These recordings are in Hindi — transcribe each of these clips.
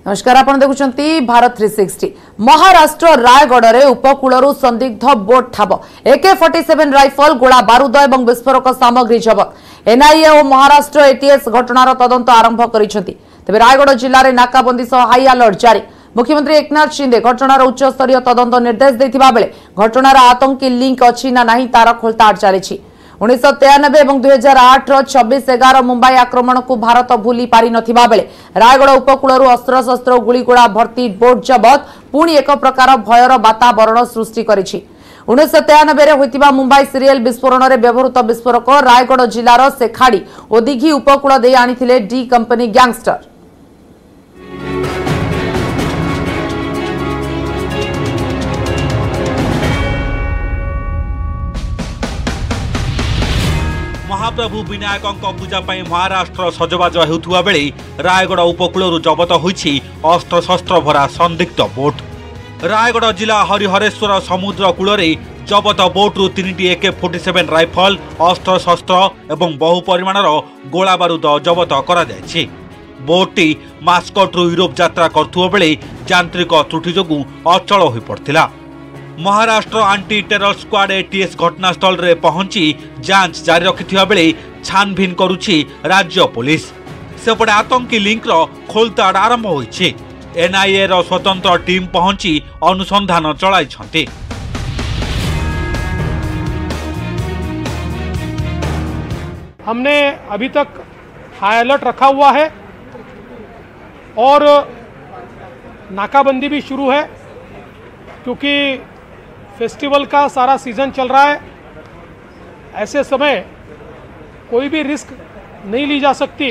नमस्कार आपण देखुचंती भारत 360। महाराष्ट्र रायगढ़ रे उपकूलरू संदिग्ध बोट ठाब AK-47 राइफल गोला बारूद और विस्फोरक सामग्री जबत। एनआईए और महाराष्ट्र एटीएस घटनार तदंत आरंभ करिसेंती। तेबे रायगढ़ जिले में नाकाबंदी सह हाई अलर्ट जारी। मुख्यमंत्री एकनाथ शिंदे घटनार उच्च स्तरीय तदंत निर्देश देथिबा बेले घटनार आतंकी लिंक अछि ना नहीं तार खोलताड़ चली। 1993 और 2008 26/11 मुंबई आक्रमण को भारत भूली पारि नथिबा बेले रायगढ़ उपकूलरू अस्त्रशस्त्र गुड़ीगोड़ा भर्ती बोट जबत पुणी एक प्रकार भयर वातावरण सृष्टि करिछि। 1993 होइतिबा मुंबई सीरियल विस्फोरण में व्यवहृत विस्फोरक रायगढ़ जिलार सेखाड़ी और दिघी उपकूल दे आनिथिले डी कंपनी गैंगस्टर। महाप्रभु विनायक पूजा महाराष्ट्र सजबाज होता बेले रायगढ़ उपकूल जबत होइछि अस्त्रशस्त्र भरा संदिग्ध बोट। रायगढ़ जिला हरिहरेश्वर समुद्र कूल जबत बोट्रु 3टी AK-47 राइफल अस्त्रशस्त्र एवं बहु परिमाणर गोला बारूद जबत करा जायछि। बोटटी मास्कटरू यूरोप यात्रा करथुवा बेले यांत्रिक त्रुटि जोगु अचल होई पड़थिला। Maharashtra anti terror squad ATS घटनास्थल रे पहुंची जांच जारी रखिथिबा बेले छानभिन करुछि राज्य पुलिस। सेपटे आतंकी लिंक रो खोलताड़ आरंभ होइछि। एनआईए रो स्वतंत्र टीम पहुंची अनुसंधान चलाइछन्ति। हमने अभी तक हाई अलर्ट रखा हुआ है और नाकाबंदी भी शुरू है, क्योंकि फेस्टिवल का सारा सीजन चल रहा है। ऐसे समय कोई भी रिस्क नहीं ली जा सकती,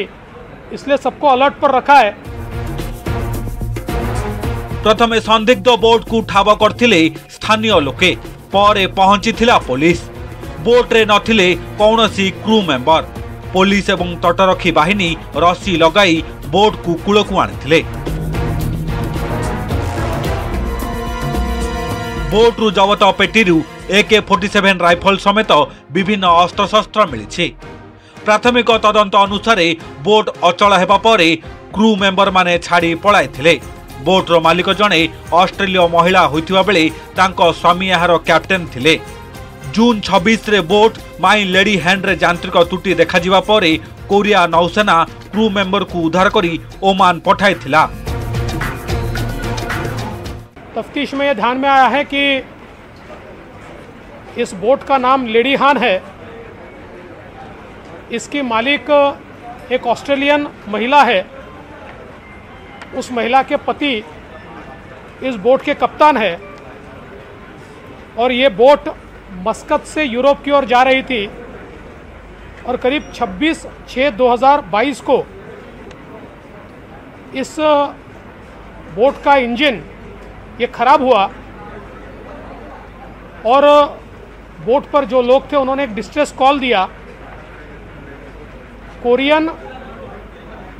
इसलिए सबको अलर्ट पर रखा है। प्रथमे संदिग्ध बोट को ठाब करथिले स्थानीय लोके, परे पहुंचीथिला पुलिस। बोट रे नथिले कौनसी क्रू मेंबर। पुलिस एवं तटरक्षी बाहिनी रस्सी लगाई बोट को कूलकू आनिथिले। बोट्रु जबत पेटीरू AK-47 राइफल समेत विभिन्न अस्त्रशस्त्र मिली। प्राथमिक तदंत अनुसार बोट अचल हेबा परे क्रू मेंबर माने छाड़ी पळाइथिले। बोट्र मालिक जणे ऑस्ट्रेलिया महिला होइतिबा बेले तांको स्वामी यार कैप्टेन थिले। जून 26 रे बोट माई लेडी हैंड रे यांत्रिक त्रुटि देखा जिबा परे कोरिया नौसेना क्रू मेंबर को उद्धार करी ओमान पठाइथिला। तफ्तीश में यह ध्यान में आया है कि इस बोट का नाम लेडी हान है। इसकी मालिक एक ऑस्ट्रेलियन महिला है। उस महिला के पति इस बोट के कप्तान है और ये बोट मस्कत से यूरोप की ओर जा रही थी और करीब 26/6/2022 को इस बोट का इंजन ये खराब हुआ और बोट पर जो लोग थे उन्होंने एक डिस्ट्रेस कॉल दिया। कोरियन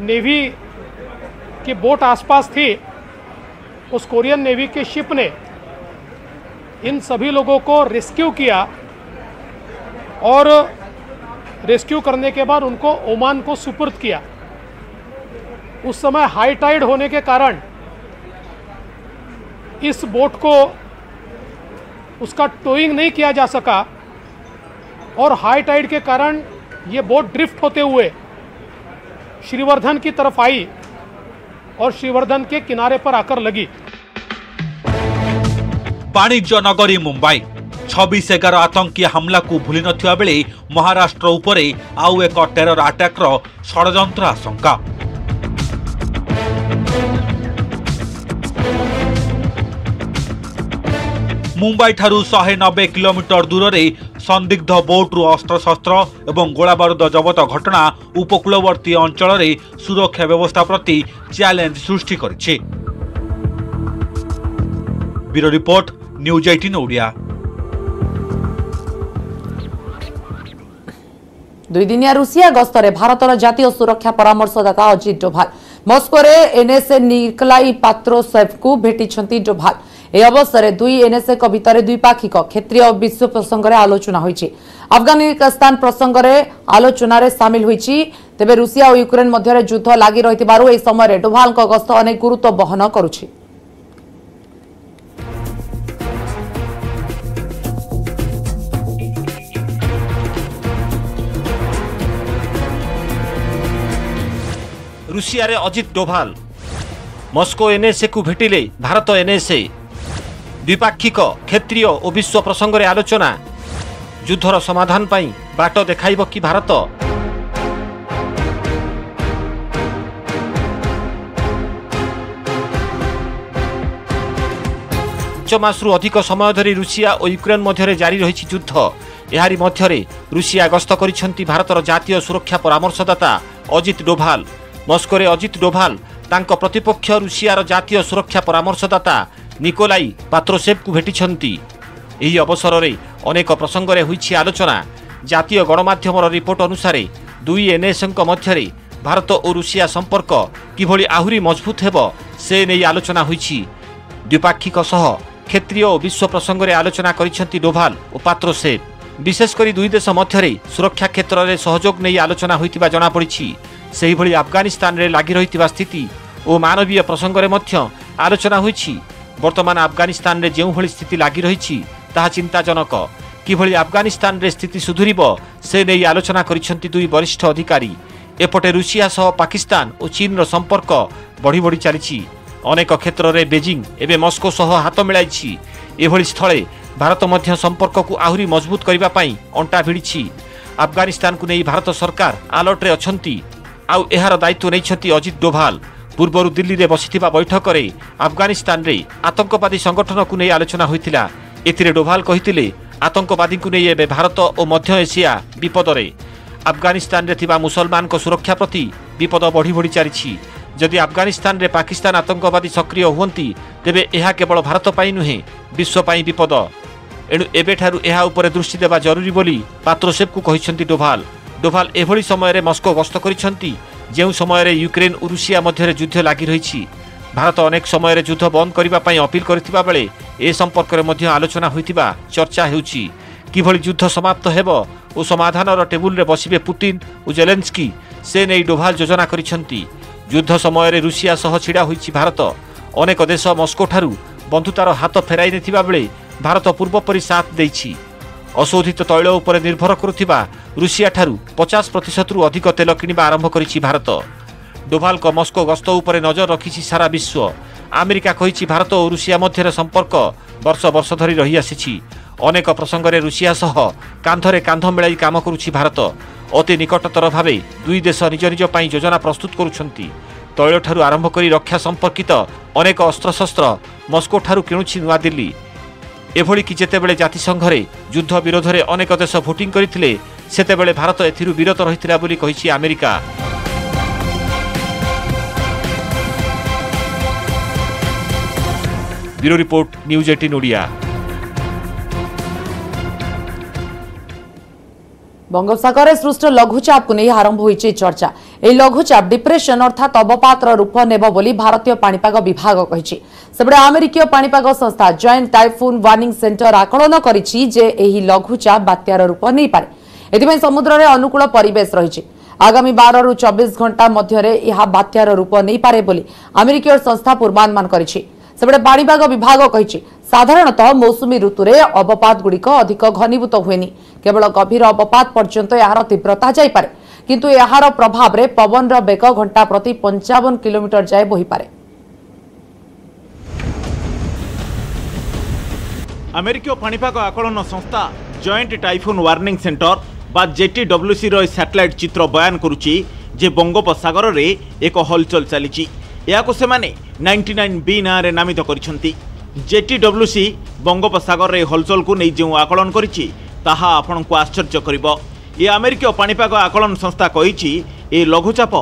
नेवी की बोट आसपास थी। उस कोरियन नेवी के शिप ने इन सभी लोगों को रेस्क्यू किया और रेस्क्यू करने के बाद उनको ओमान को सुपुर्द किया। उस समय हाई टाइड होने के कारण इस बोट को उसका टोइंग नहीं किया जा सका और हाई टाइड के कारण ये बोट ड्रिफ्ट होते हुए श्रीवर्धन की तरफ आई और श्रीवर्धन के किनारे पर आकर लगी। वाणिज्य नगरी मुंबई 26/11 आतंकी हमला को भूली नथिबा बेले महाराष्ट्र उपरे आउ एक टेरर अटैक रो षडयंत्र आशंका। मुंबई ठारू 190 किलोमीटर दूर रे संदिग्ध बोट्रु अस्त्रशस्त्र एवं गोला बारूद जबत घटना उपकूलवर्ती अंचल रे सुरक्षा व्यवस्था प्रति चैलेंज सृष्टि करिछि। Bureau report news 18 Odia. दुई दिनिया रूसिया गस्तरे भारतर जातीय सुरक्षा परामर्शदाता अजित डोभाल मस्को रे एनएसए निकोलाई पात्रोसेव को भेटिछंती डोभाल। ए अवसर दुई एनएसए को भितर द्विपाक्षिक क्षेत्रीय और विश्व प्रसंग में आलोचना होइछि। अफगानिस्तान प्रसंग में आलोचन सामिल होइछि। तेबे रूसिया और यूक्रेन मध्य युद्ध लगी रही समय डोभाल गस्त अनेक गुरुत्व बहन करुछि। रूसिया रे अजित डोभाल मस्को एनएसए को भेटिले भारत एनएसए द्विपाक्षिक क्षेत्रीय और विश्व प्रसंग रे आलोचना युद्धर समाधान पाई बाट देखाइब कि भारत मासरू अधिक समय धरी रूसिया और यूक्रेन मध्य जारी रही युद्ध एहारी मध्य रूसिया गस्त करिसेंती भारतर जातीय सुरक्षा परामर्शदाता अजित डोभाल। मस्को रे अजित डोभाल तांको प्रतिपक्ष रूसियार जातीय सुरक्षा परामर्शदाता निकोलाई पात्रोसेव को भेटिछंती। एही अवसर रे अनेक प्रसंग रे होईछि आलोचना। जातीय गणमाध्यम रिपोर्ट अनुसार दुई एनएसएंक मध्य भारत और रूसिया संपर्क किभली आहुरी मजबूत हेब से नहीं आलोचना होईछि। द्विपाक्षिक सह क्षेत्रीय और विश्व प्रसंग रे आलोचना करिसेंती डोभाल और पात्रोसेव। विशेषकर दुई देश मध्य सुरक्षा क्षेत्र में सहयोग नहीं आलोचना होइतिबा जणा पड़िछि। सेही भली अफगानिस्तान रे लागि रहितिबा स्थिति और मानवीय प्रसंग रे मध्य आलोचना होइछि। वर्तमान अफगानिस्तान रे जेउ भली स्थिति लागि रहिछि ताहा चिंताजनक। किभली अफगानिस्तान रे स्थिति सुधुरिब से नहीं आलोचना करिसेंती दुई वरिष्ठ अधिकारी। एपटे रूसिया सह पाकिस्तान और चीन रो संपर्क बढ़ी बढ़ी चलिछि। अनेक क्षेत्र में बेजिंग एवं मस्को सह हाथ मिलाई। एभली स्थले भारत मध्य संपर्क को आहुरी मजबूत करने पाई अंटा भिड़ी। अफगानिस्तान को नहीं भारत सरकार अलर्ट रे अछंती। आउ एहार दायित्व नहीं अजित डोभाल। पूर्वर दिल्ली रे बसिथिबा बैठक रे अफगानिस्तान रे आतंकवादी संगठन को नहीं आलोचना होइतिला। एथिरे डोभाल कहितिले आतंकवादी को नहीं एबे भारत और मध्य एशिया विपद रे। अफगानिस्तान रे थिबा मुसलमान को सुरक्षा प्रति विपद बढ़ी बढ़ी चलिछि। जदि अफगानिस्तान रे पाकिस्तान आतंकवादी सक्रिय हुअंती तेबे एहा केवल भारत पाई नुहे विश्व पाई विपद। एणु एबेठारु एहा उपरे दृष्टि देबा जरूरी बोली पात्रोसेव को कहिसेंती डोभाल। डोभाल एभली समय रे मस्को गस्त करिसेंती जेउ समय रे यूक्रेन और रूसिया मध्य युद्ध लागि रहिछि। भारत अनेक समय रे युद्ध बंद करिबा पई अपील करथिबा बेले ए संपर्क रे मध्य आलोचना होइतिबा चर्चा हेउछि। किभली युद्ध समाप्त हेबो और समाधानर टेबुल रे बसिबे पुतिन और जेलेंस्की से नै डोभाल योजना करिसेंती। युद्ध समय रे रूसिया सह छिड़ा होइछि भारत। अनेक देश मस्को ठारू बंधुतार हाथ फेराई नेथिबा बेले भारत पूर्व परि साथ देइछि। अशोधित तैल उपर निर्भर करुथिबा रूसिया ठारू 50% रु अधिक तेल किनिबा आरंभ करिछि भारत। डोभाल को मस्को गस्त उपर नजर रखिछि सारा विश्व। अमेरिका कहिछि भारत और रूसिया मध्य संपर्क वर्ष वर्ष धरी रही आसिछि। अनेक प्रसंग रे रूसिया सह कांधरे कांध मिलाई काम करुछि भारत। अति निकटतर भावे दुई देश निज निज पाई योजना प्रस्तुत करुछंती। तैल ठारू आरंभ करी रक्षा संपर्कित अनेक अस्त्रशस्त्र मस्को ठारू किणुछि नुआ दिल्ली। एभली कि जेतेबेले जातिसंघ रे युद्ध विरोध रे अनेक देश भोटिंग करिथिले सेतेबेले भारत एथिरु विरत रहिथिला बोली कहिछि America. Bureau report news 18 Odia. बंगोपसागर सृष्ट लघुचाप को नहीं आरंभ होइछि चर्चा। एही लघुचाप डिप्रेशन अर्थात अवपातर रूप नेब बोली भारतीय पाणीपाग विभाग कहिछि। सेबडे अमेरिकीय पाणीपाग संस्था जॉइंट टाइफून वार्निंग सेंटर आकलन करिछि जे एही लघुचाप बात्यार रूप नै पारे। एथिबे समुद्र रे अनुकूल परिवेश रहिछि। आगामी 12 रु 24 घंटा मध्य रे यह बात्यार रूप नै पारे बोली अमेरिकीय संस्था पूर्वानुमान करिछि। सेबडे पाणीपाग विभाग कहिछि साधारणतः मौसुमी ऋतु रे अवपात गुड़िक अधिक घनीभूत हुएनि। केवल गभीर अवपात पर्यंत यार तीव्रता जाइपारे किंतु यार प्रभाव रे पवन र बेग घंटा प्रति 55 किलोमीटर जाए बोही पारे। अमेरिकीय पाणीपाग आकलन संस्था जॉइंट टाइफून वार्निंग सेंटर बा जेटीडब्ल्यूसी रो सैटेलाइट चित्र बयान करुछि जे बंगोपसागर रे एक हलचल चली। याको से माने 99B ना रे नामित करिसंती। जेटीडब्ल्यूसी बंगोपसागर रे हलचल को नहीं जो आकलन करिछि ताहा आपन को आश्चर्य करिबो। ये अमेरिकीय पाणीपाग आकलन संस्था कहिछि ए लघुचाप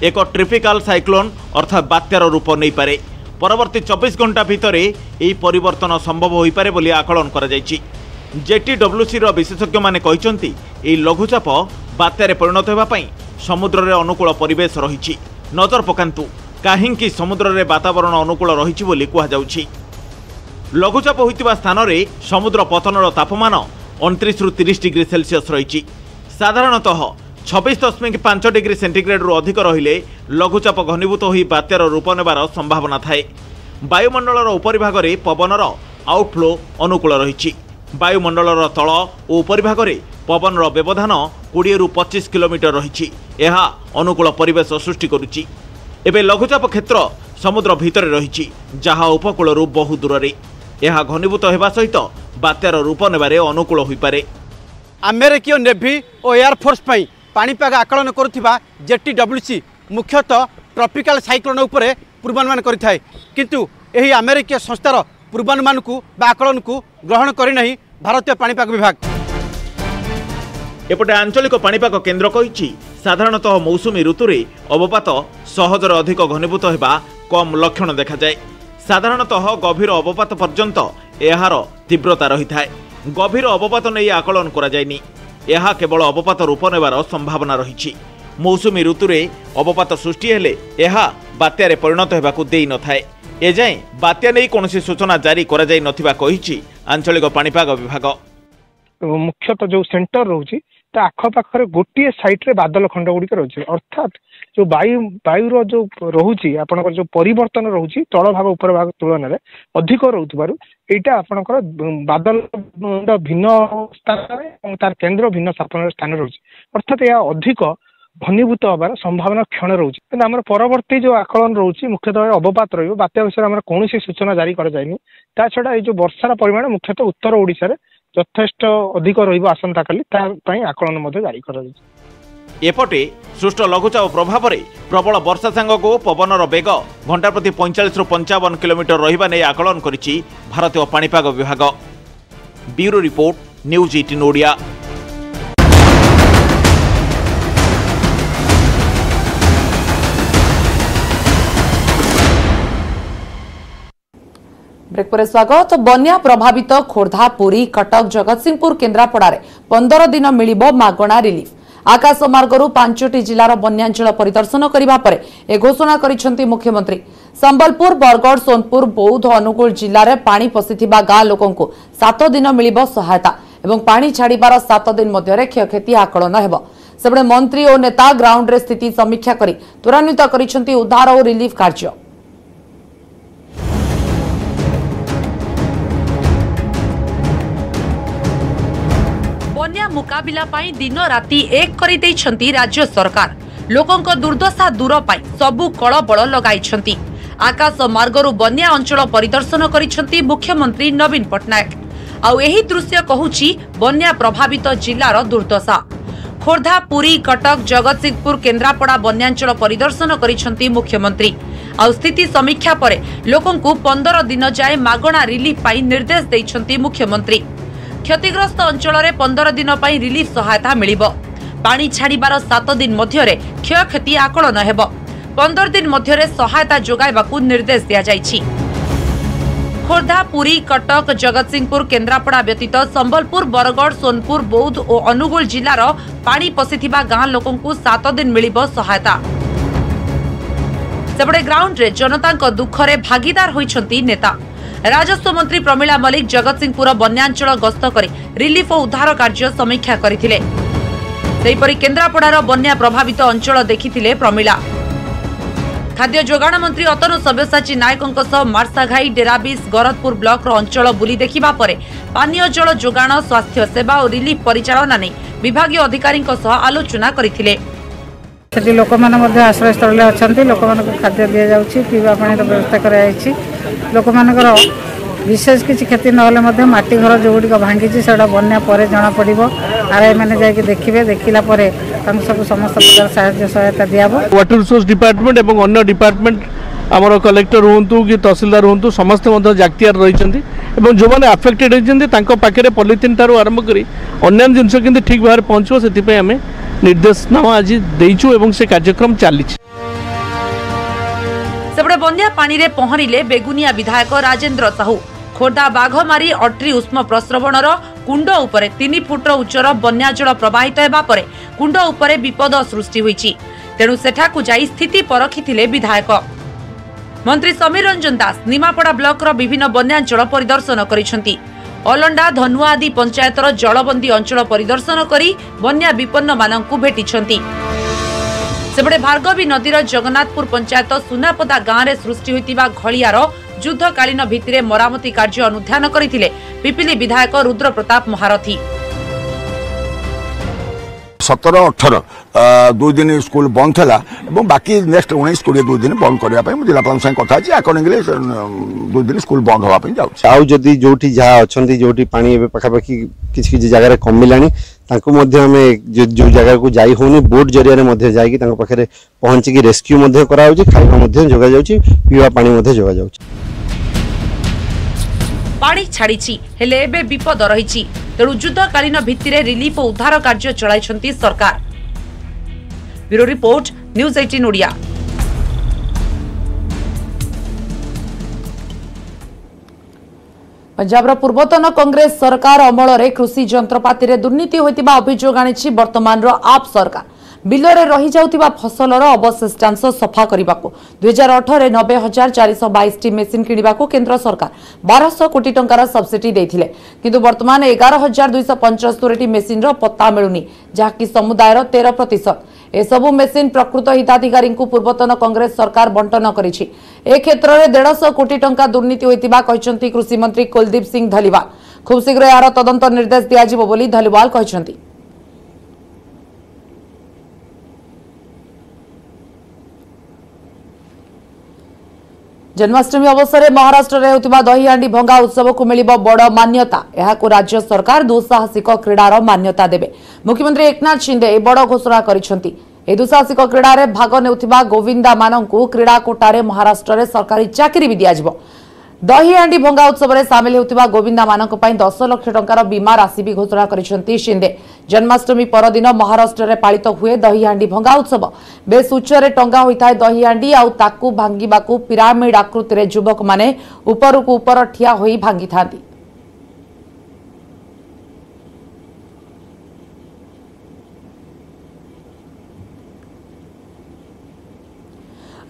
एक ट्रॉपिकल साइक्लोन अर्थात बात्यार रूप नहीं पारे। परवर्ती 24 घंटा भितर यही परिवर्तन संभव हो पारे बोली आकलन करा जायछि। जेटीडब्ल्यूसी रो विशेषज्ञ माने कहिसंती ए लघुचाप बात्यारे परिणत हेबा पई समुद्र रे अनुकूल परिवेश रहिछि। नजर पकांतु काहींकि समुद्र रे वातावरण अनुकूल रहिछि बोली कुहा जाउछि। लघुचाप होइतिबा स्थान रे समुद्र पतनर तापमान 29 रु 30 डिग्री सेल्सियस रहिछि। साधारणतः 26.5 डिग्री सेंटीग्रेड रु अधिक रहिले लघुचाप घनीभूत होई बात्यार रूप नेबार संभावना थाए। वायुमंडलर उपरिभाग में पवनर आउटफ्लो अनुकूल रही। वायुमंडलर तल और उपरिभाग पवनर व्यवधान 20 रु 25 किलोमीटर रही। यह अनुकूल परिवेश सृष्टि करुच्ची। एबे लघुचाप क्षेत्र समुद्र भितर रही जहाँ उपकूल बहु दूर में यह घनीभूत होगा सहित बात्यार रूप नेबारे अनुकूल हो पारे। अमेरिकीय नेभी और एयरफोर्स पाणीपाग आकलन करुवा जेटीडब्ल्यूसी मुख्यतः ट्रॉपिकल साइक्लोन उपरे पूर्वानुमान करिथाय, किंतु एही अमेरिकीय संस्थार पूर्वानुमान को आकलन को ग्रहण करना भारतीय पाणीपाग विभाग। एपटे आंचलिक पाणीपाग केन्द्र कहिछि साधारणतः मौसुमी ऋतु रे अवपात सहजर अधिक घनीभूत होगा कम लक्षण देखा जाए। साधारणतः गभीर अवपात पर्यंत एहार तीव्रता रही थाए। गभीर अवपात नहीं आकलन करा जायनि। यह केवल अवपात रूप नेबार संभावना रही। मौसुमी ऋतु रे अवपात सृष्टि हेले यह बात्यारे परिणत होगाकू देई न थाए। एजाएं बात्या नहीं कौन सूचना जारी करा जाई नथिबा कहिछि आंचलिक पाणीपाग विभाग। मुख्यतः जो सेंटर रोची आखपाखर गोटे साइट्रे बादल खंड गुड़िक रही, अर्थात जो वायुर जो रोची आपंकर जो परिवर्तन रोची तल भाग उपर भाग तुलन में अधिक रोथबारु एटा आपंकर बादल भिन्न स्थान तार केन्द्र भिन्न स्थान रोची, अर्थात यह अधिक घनीभूत हबार संभावना क्षण रोची। आम परवर्ती जो आकलन रोची मुख्यतः अवपात रही बात्या विषय में कौन सूचना जारी कर जाए। ता छड़ा ये वर्षार परिमाण मुख्यतः उत्तर ओडिशा रे यथेष्ट अधिक रसंता काली आकलन जारी कर। एपटे सृष्ट लघुचाप प्रभाव में प्रबल वर्षा सांगक पवनर बेग घंटा प्रति 45 रु 55 किलोमीटर रहिबा नै आकलन करिछि भारतीय पाणीपाग विभाग। Bureau report, news 18 Odia. Break पर स्वागत। बन्या प्रभावित खोर्धा, पुरी, कटक, जगतसिंहपुर, केन्द्रापड़ा 15 दिन मिलिबो मागणा रिलीफ। आकाशमार्गरू 5टी जिलार बन्यांचल परिदर्शन करने पर ए घोषणा करिसेंती मुख्यमंत्री। संबलपुर, बरगढ़, सोनपुर, बौद्ध, अनुगुल जिले में पानी पशिथिबा गाँ लोकंकु 7 दिन मिलिबो सहायता एवं पानी छाड़ीबार 7 दिन मध्यरे क्षयक्षति आकलन हेबो। सेबडे मंत्री और नेता ग्राउंड रे स्थिति समीक्षा करी त्वरान्वित करिसेंती उद्धार और रिलीफ कार्य। बन्या मुकाबिला पाई दिन राति एक करि दैछंती राज्य सरकार। लोकंक दुर्दशा दूर पाई सबु कळ बळ लगाइछंती। आकाश मार्गरू बन्या अंचल परिदर्शन करिछंती मुख्यमंत्री नवीन पटनायक। आउ एही दृश्य कहूची बन्या प्रभावित जिल्लार दुर्दशा। खोर्धा, पुरी, कटक, जगतसिंहपुर, केन्द्रापड़ा बन्यांचल परिदर्शन करिछंती मुख्यमंत्री। आउ स्थिति समीक्षा परे लोकंकु 15 दिन जाए मागणा रिलीफ पाई निर्देश दैछंती मुख्यमंत्री। क्षतिग्रस्त अंचल में 15 दिन पाई रिलीफ सहायता मिलिबो। पानी छाड़ीबार 7 दिन मध्यरे क्षयक्षति आकलन हेबो। 15 दिन मध्यरे सहायता जोगाइबाकू निर्देश दिया जाइछि। खोर्धा, पुरी, कटक, जगतसिंहपुर, केन्द्रापड़ा व्यतीत संबलपुर, बरगढ़, सोनपुर, बौद्ध और अनुगुल जिलार पानी पशिथिबा गाँ लोकंकू 7 दिन मिलिबो सहायता। सेबडे ग्राउंड रे जनतांक दुखरे भागीदार होइछंती नेता। राजस्व मंत्री प्रमिला मलिक जगतसिंहपुर बन्यांचल गस्त कर रिलीफ और उद्धार कार्य समीक्षा करथिले। सेहिपरि केन्द्रापड़ार बन्या प्रभावित अंचल देखिथिले प्रमिला। खाद्य जोगाण मंत्री अतनु सब्यसाची नायकंक सह मार्साघाई, डेराबिस, गरदपुर ब्लॉक अंचल बुली देखिबा परे पानीय जल जोगाण, स्वास्थ्य सेवा और रिलीफ परिचालना नै विभागीय अधिकारींक सह आलोचना करथिले। सेठी लोक माने मध्ये आश्रय स्थल अछंती, लोक मानक खाद्य दिया जाउछि, पीवा पानी व्यवस्था कराइछि। लोक मानकर विशेष किसी क्षति नहले मध्ये माटी घर जो गुड़िक भांगी से बन्या पर जना पड़ो। आरआई मैंने जाके देखिए, देखला सब समस्त प्रकार साहाय्य सहायता दियाबो। वाटर रिसोर्स डिपार्टमेंट एवं अन्य डिपार्टमेंट आमर कलेक्टर हूँ कि तहसीलदार हूँ समस्ते जागतियार रही जो मैंने आफेक्टेड होती पाखे पॉलिथिन ठार आरंभ कर अन्य जिनस कि ठीक भाव पहुँचो से आम निर्देशनामा आज देचु से कार्यक्रम चली। सेपटे बन्या पानी रे पहरिले बेगुनिया विधायक राजेंद्र साहू। खोर्धा बाघमारी अट्री उष्म प्रस्रवणर कुंड उपरे 3 फुट उच्चर बन्या जल प्रवाहित हेबा परे कुंड उपरे विपद सृष्टि होईछि। तेणु सेठाकु जाई स्थिति परखिथिले विधायक। मंत्री समीर रंजन दास निमापड़ा ब्लॉक रो विभिन्न बन्यांचल परिदर्शन करिसेंती। अलंडा धनुआ आदि पंचायतर जलबंदी अंचल परिदर्शन करी बन्या विपन्न मानकु भेटिछंती। सेपटे भार्गवी नदीर जगन्नाथपुर पंचायत सुनापदा गाँव में सृष्टि होइतिबा घलियार युद्धकालीन भित्तिरे मरामती कार्य अनुध्यान करथिले पिपिली विधायक रुद्र प्रताप महारथी। 17-18 2 दिन स्कूल बंद था और बाकी नेक्स्ट 19-20 2 दिन बंद करने जिलापाल कथा अकॉर्डिंगली 2 दिन स्कूल बंद होगापी जाऊँ जदि जो जहाँ अच्छा जो पा पाखापाखि किसी जगह कमिला आम जो जगह को जाई होनी बोट जरिया जाकि पहुंची रेस्क्यू खाଇବା जोगा जाउची पीवा पानी जोगा जाउची। पानी छाड़ी हेले एबे विपद रही तेणु युद्धकालीन भित्तिरे रिलीफ और उद्धार कार्य चलाइछंती सरकार। Bureau report news 18 Odia. Punjab पूर्वतन कांग्रेस सरकार अमल कृषि जंत्रपाति दुर्नीति होइतिबा अभियोग आनिछि वर्तमान आप सरकार। बिलरे रही जाउतिबा फसलर अवशिष्टांश सफा करबाको 2018 90,422 मेसिन किनिबाको केंद्र सरकार 1200 कोटी टंकार सब्सिडी देथिले किंतु वर्तमान 11,275 मेसिन रो पत्ता मिलुनी जाकी समुदायर 13%। एसबु मेसिन प्रकृत हिताधिकारी पूर्वतन कांग्रेस सरकार बंटन करिछि। ए क्षेत्र में 150 कोटी टंका दुर्नीति होइतिबा कहिसंती कृषि मंत्री कुलदीप सिंह धलीवाल। खूब शीघ्र यार तदंत निर्देश दियाजिबो बोली धलीवाल कहिसंती। जन्माष्टमी अवसर में महाराष्ट्र में होतिबा दही हांडी भंगा उत्सव को मिलिबो बड़ मान्यता। एहाकु राज्य सरकार दुस्साहसिक क्रीडार मान्यता देबे। मुख्यमंत्री एकनाथ शिंदे ए बड़ घोषणा करिसेंती। ए दुस्साहसिक क्रीडा रे भाग नेउथिबा गोविंदा माननकु क्रीडा कोटारे महाराष्ट्र रे सरकारी चाकरी भी दियाजिबो। दही हांडी भंगा उत्सव में सामिल होतिबा गोविंदा मानक पई 10 लाख टंकार बीमा राशि भी घोषणा करिसेंती शिंदे। जन्माष्टमी परदिन महाराष्ट्र में पालित हुए दही हांडी भंगा उत्सव। बेस उच्चरे टंगा होइथाय दही हांडी आउ ताकू भांगिबाकू पिरामिड आकृति रे युवक माने उपरकू उपर ठिया होई भांगी थांती।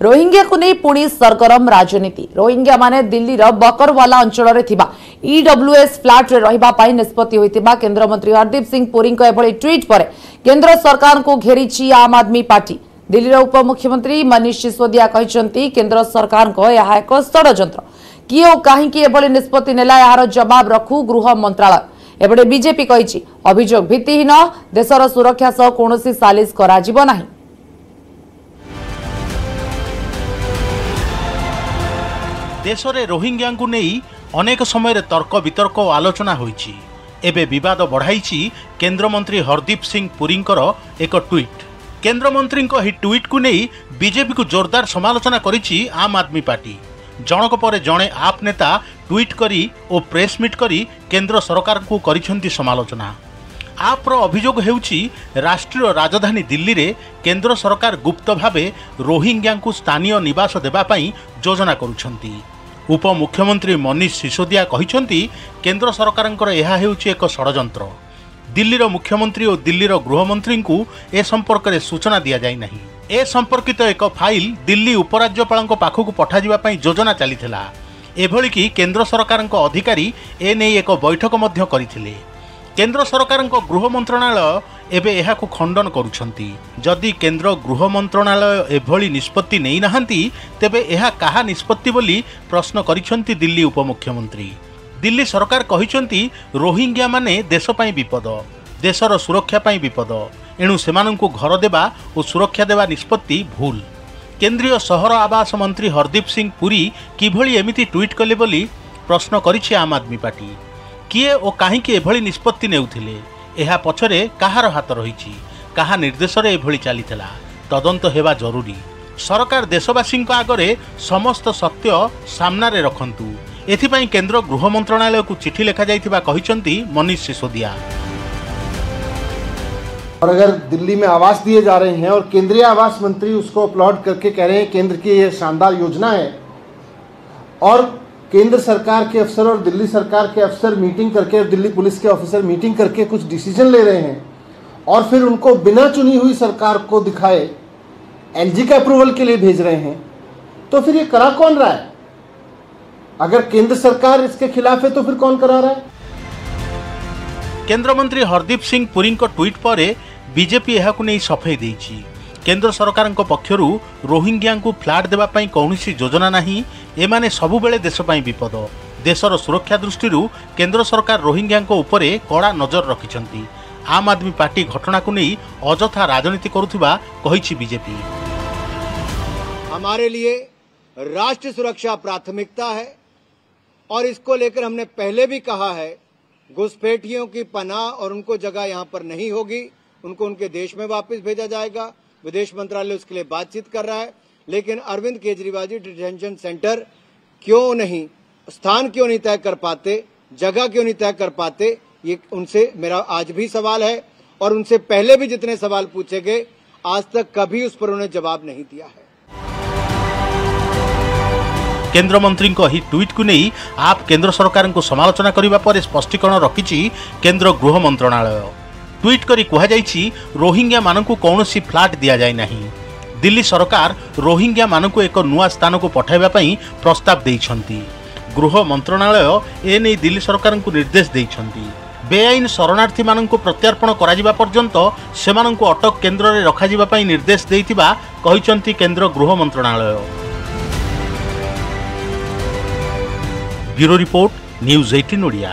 रोहिंग्या को नहीं पुणी सरगरम राजनीति। रोहिंग्या माने दिल्ली बकरवाला अंचल रे थिबा ईडब्ल्यूएस फ्लैट रे रहिबा पाई निष्पत्ति होइतिबा केंद्र मंत्री हरदीप सिंह पुरी को एभली ट्वीट पर केंद्र सरकार को घेरीची आम आदमी पार्टी। दिल्ली उप मुख्यमंत्री मनीष सिसोदिया कहिसंती केंद्र सरकार को यह एक षडयंत्र। किए और काहेकि एभली निष्पत्ति नेला यार जवाब रखू गृह मंत्रालय। एबडे बीजेपी कहिछि अभियोग भित्तिहीन देशर सुरक्षा सह कोनोसी सालिस करा जिवो नाही। देश में रोहिंग्या को नहीं अनेक समय तर्क वितर्क और आलोचना होईची। एबे विवाद बढ़ाई केंद्रमंत्री हरदीप सिंह पुरींकर एक ट्वीट। केंद्रमंत्री ही ट्वीट को नहीं बीजेपी को जोरदार समालोचना करिछि आम आदमी पार्टी। जनक पर जड़े आप नेता ट्वीट करी और प्रेस मीट करी केंद्र सरकार को करिसेंती समालोचना। आप्र अभियोग हेउछि राष्ट्रीय राजधानी दिल्ली रे केंद्र सरकार गुप्त भावे रोहिंग्या को स्थानीय निवास देबा पई योजना करुछंती। उप मुख्यमंत्री मनीष सिसोदिया कहिसंती केंद्र सरकारंकर एहा हेउछि एक षडयंत्र। दिल्लीर मुख्यमंत्री और दिल्लीर गृहमंत्री को ए संपर्क में सूचना दिया जाय नहीं। ए संपर्कित एक फाइल दिल्ली उपराज्यपाल पाखक पठाजिबा पई योजना चलीथिला। एभली कि केंद्र सरकारंक अधिकारी ए नै एक बैठक मध्य करिथिले। केंद्र सरकार गृह मंत्रणालय एवं यह खंडन करुछंती। जदि केंद्र गृह मंत्रणालय एभली निष्पत्ति नहीं नहांती तेबे यह कहा निष्पत्ति बोली प्रश्न करिछंती दिल्ली उपमुख्यमंत्री। दिल्ली सरकार कहिछंती रोहिंग्या माने देश पई विपद, देशर सुरक्षा पई विपद, एणु सेमानंकु घर देबा और सुरक्षा देबा निष्पत्ति भूल। केंद्रीय शहर आवास मंत्री हरदीप सिंह पुरी किभली एमिति ट्वीट कले बोली प्रश्न करिछि आम आदमी पार्टी। किए और काहींकि एभली निष्पत्ति नेउथिले, एहा पछरे काहार हाथ रहिछि, काहा निर्देश रे एभली चलीथिला, तदंत हेबा जरूरी। सरकार देशवासी आगरे समस्त सत्य सामना रे रखंतु। एथिपाई केंद्र गृह मंत्रणालय को चिठी लिखा जाइथिबा कहिसंती मनीष सिसोदिया। और अगर दिल्ली में आवास दिए जा रहे हैं और केंद्रीय आवास मंत्री उसको अपलॉड करके कह रहे हैं केंद्र की ये शानदार योजना है, और केंद्र सरकार के अफसर और दिल्ली सरकार के अफसर मीटिंग करके और दिल्ली पुलिस के ऑफिसर मीटिंग करके कुछ डिसीजन ले रहे हैं और फिर उनको बिना चुनी हुई सरकार को दिखाए एलजी के अप्रूवल के लिए भेज रहे हैं, तो फिर ये करा कौन रहा है? अगर केंद्र सरकार इसके खिलाफ है तो फिर कौन करा रहा है? केंद्रमंत्री हरदीप सिंह पुरी ट्वीट पर बीजेपी यह सफाई देछि। केंद्र सरकार पक्षरु रोहिंग्या को फ्लैट देवाई कौन योजना नहीं। एमाने सबुबेले देशपाई विपद। देशर सुरक्षा दृष्टि केंद्र सरकार रोहिंग्या उपरे कड़ा नजर रखिछंती। आम आदमी पार्टी घटना को नहीं अजथा राजनीति करुथिबा कहिछि बीजेपी। हमारे लिए राष्ट्रीय सुरक्षा प्राथमिकता है और इसको लेकर हमने पहले भी कहा है, घुसपैठियों की पनाह और उनको जगह यहाँ पर नहीं होगी, उनको उनके देश में वापस भेजा जाएगा। विदेश मंत्रालय उसके लिए बातचीत कर रहा है, लेकिन अरविंद केजरीवाल जी डिटेंशन सेंटर क्यों नहीं, स्थान क्यों नहीं तय कर पाते, जगह क्यों नहीं तय कर पाते, ये उनसे मेरा आज भी सवाल है और उनसे पहले भी जितने सवाल पूछे गए आज तक कभी उस पर उन्होंने जवाब नहीं दिया है। केंद्र मंत्री ट्वीट को नहीं आप केंद्र सरकार को समालोचना करने पर स्पष्टीकरण रखिछि केंद्र गृह मंत्रणालय। ट्वीट करी कहुଯାଇଛି रोहिंग्या मानकु कौनसी फ्लैट दिया जाय नहीं। दिल्ली सरकार रोहिंग्या मानकु एक नुआ स्थान को पठाइबा पई प्रस्ताव देइछंती। गृह मंत्रणालय एने दिल्ली सरकार को निर्देश देइछंती। बेआईन शरणार्थी मानकु प्रत्यार्पण कराजिबा पर्यंत सेमानकु अटक केंद्र रे रखाजिबा पई निर्देश देइतिबा कहिसंती केंद्र गृह मंत्रणालय। Bureau report news 18 Odia.